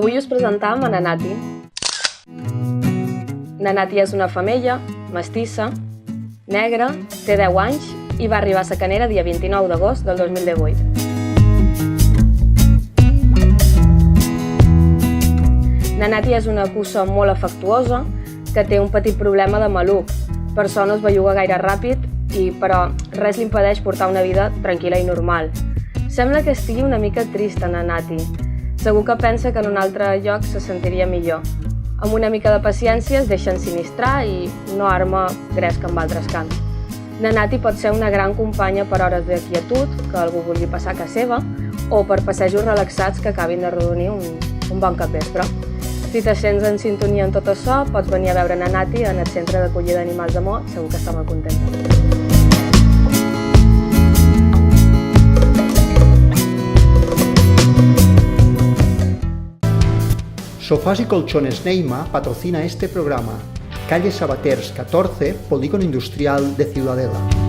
Avui us presentam a Nanati. Nanati és una femella, mestissa, negra, té 10 anys i va arribar a Sacanera dia 29 d'agost del 2018. Nanati és una puça molt afectuosa que té un petit problema de maluc. Per això no es belluga gaire ràpid, però res li impedeix portar una vida tranquil·la i normal. Sembla que estigui una mica trista, Nanati. Segur que pensa que en un altre lloc se sentiria millor. Amb una mica de paciència es deixa ensinistrar i no arma gresca amb altres cants. Nanati pot ser una gran companya per hores de quietud, que algú vulgui passar a casa seva, o per passejos relaxats que acabin de rodonir un bon capvespre. Si te sents en sintonia en tot això, pots venir a veure Nanati en el centre d'acollida d'animals de Mot, segur que està molt contenta. Sofás y Colchones Neima patrocina este programa. Calle Sabaters 14, Polígono Industrial de Ciudadela.